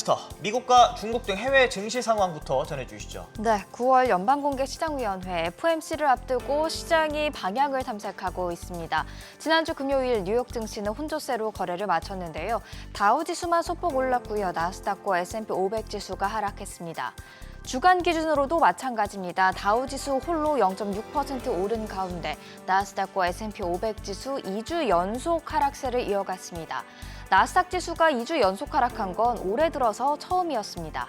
마스터, 미국과 중국 등 해외 증시 상황부터 전해주시죠. 네, 9월 연방공개시장위원회 FOMC를 앞두고 시장이 방향을 탐색하고 있습니다. 지난주 금요일 뉴욕 증시는 혼조세로 거래를 마쳤는데요. 다우지수만 소폭 올랐고요. 나스닥과 S&P 500 지수가 하락했습니다. 주간 기준으로도 마찬가지입니다. 다우지수 홀로 0.6% 오른 가운데 나스닥과 S&P 500 지수 2주 연속 하락세를 이어갔습니다. 나스닥 지수가 2주 연속 하락한 건 올해 들어서 처음이었습니다.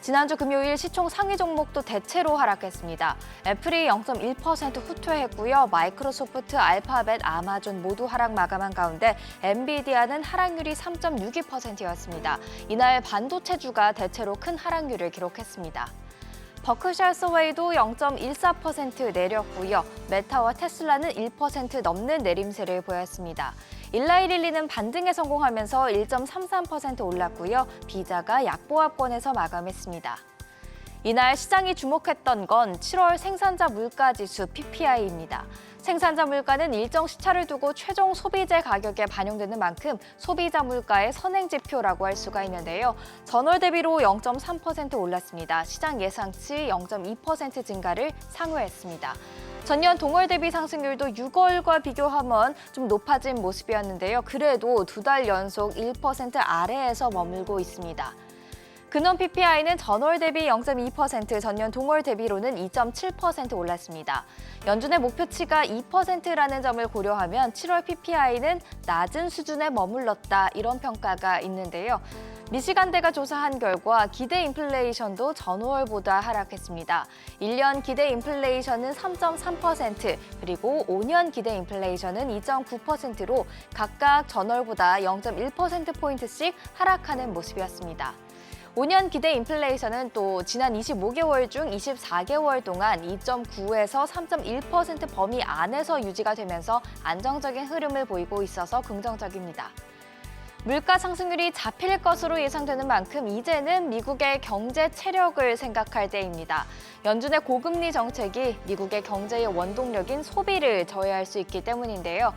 지난주 금요일 시총 상위 종목도 대체로 하락했습니다. 애플이 0.1% 후퇴했고요. 마이크로소프트, 알파벳, 아마존 모두 하락 마감한 가운데 엔비디아는 하락률이 3.62%였습니다. 이날 반도체주가 대체로 큰 하락률을 기록했습니다. 버크셔 해서웨이도 0.14% 내렸고요. 메타와 테슬라는 1% 넘는 내림세를 보였습니다. 일라이릴리는 반등에 성공하면서 1.33% 올랐고요. 비자가 약보합권에서 마감했습니다. 이날 시장이 주목했던 건 7월 생산자 물가지수 PPI입니다. 생산자 물가는 일정 시차를 두고 최종 소비재 가격에 반영되는 만큼 소비자 물가의 선행지표라고 할 수가 있는데요. 전월 대비로 0.3% 올랐습니다. 시장 예상치 0.2% 증가를 상회했습니다. 전년 동월 대비 상승률도 6월과 비교하면 좀 높아진 모습이었는데요. 그래도 두 달 연속 1% 아래에서 머물고 있습니다. 근원 PPI는 전월 대비 0.2%, 전년 동월 대비로는 2.7% 올랐습니다. 연준의 목표치가 2%라는 점을 고려하면 7월 PPI는 낮은 수준에 머물렀다, 이런 평가가 있는데요. 미시간대가 조사한 결과 기대 인플레이션도 전월보다 하락했습니다. 1년 기대 인플레이션은 3.3%, 그리고 5년 기대 인플레이션은 2.9%로 각각 전월보다 0.1%포인트씩 하락하는 모습이었습니다. 5년 기대 인플레이션은 또 지난 25개월 중 24개월 동안 2.9에서 3.1% 범위 안에서 유지가 되면서 안정적인 흐름을 보이고 있어서 긍정적입니다. 물가 상승률이 잡힐 것으로 예상되는 만큼 이제는 미국의 경제 체력을 생각할 때입니다. 연준의 고금리 정책이 미국의 경제의 원동력인 소비를 저해할 수 있기 때문인데요.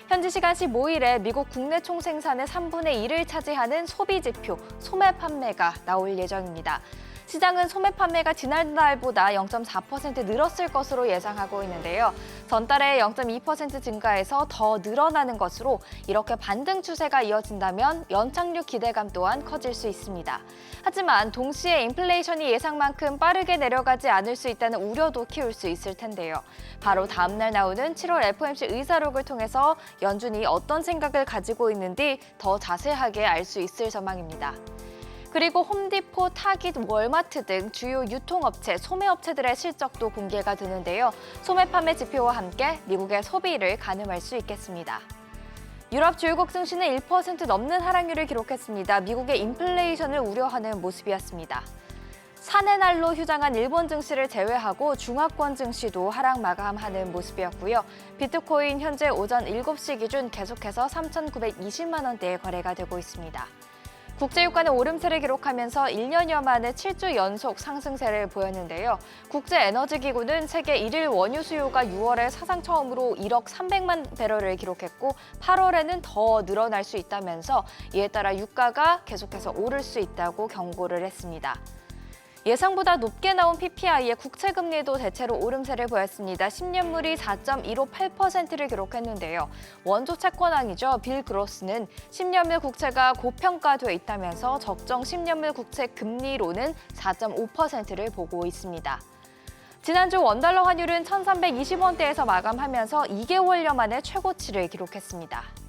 현지 시간 15일에 미국 국내 총생산의 3분의 1을 차지하는 소비지표, 소매 판매가 나올 예정입니다. 시장은 소매 판매가 지난달보다 0.4% 늘었을 것으로 예상하고 있는데요. 전달에 0.2% 증가해서 더 늘어나는 것으로 이렇게 반등 추세가 이어진다면 연착륙 기대감 또한 커질 수 있습니다. 하지만 동시에 인플레이션이 예상만큼 빠르게 내려가지 않을 수 있다는 우려도 키울 수 있을 텐데요. 바로 다음 날 나오는 7월 FOMC 의사록을 통해서 연준이 어떤 생각을 가지고 있는지 더 자세하게 알 수 있을 전망입니다. 그리고 홈디포, 타깃, 월마트 등 주요 유통업체, 소매업체들의 실적도 공개가 되는데요. 소매 판매 지표와 함께 미국의 소비를 가늠할 수 있겠습니다. 유럽 주요국 증시는 1% 넘는 하락률을 기록했습니다. 미국의 인플레이션을 우려하는 모습이었습니다. 산의 날로 휴장한 일본 증시를 제외하고 중화권 증시도 하락 마감하는 모습이었고요. 비트코인 현재 오전 7시 기준 계속해서 3,920만 원대에 거래가 되고 있습니다. 국제유가는 오름세를 기록하면서 1년여 만에 7주 연속 상승세를 보였는데요. 국제에너지기구는 세계 1일 원유 수요가 6월에 사상 처음으로 1억 300만 배럴을 기록했고 8월에는 더 늘어날 수 있다면서 이에 따라 유가가 계속해서 오를 수 있다고 경고를 했습니다. 예상보다 높게 나온 PPI의 국채금리도 대체로 오름세를 보였습니다. 10년물이 4.158%를 기록했는데요. 원조 채권왕이죠. 빌 그로스는 10년물 국채가 고평가돼 있다면서 적정 10년물 국채 금리로는 4.5%를 보고 있습니다. 지난주 원달러 환율은 1,320원대에서 마감하면서 2개월여 만에 최고치를 기록했습니다.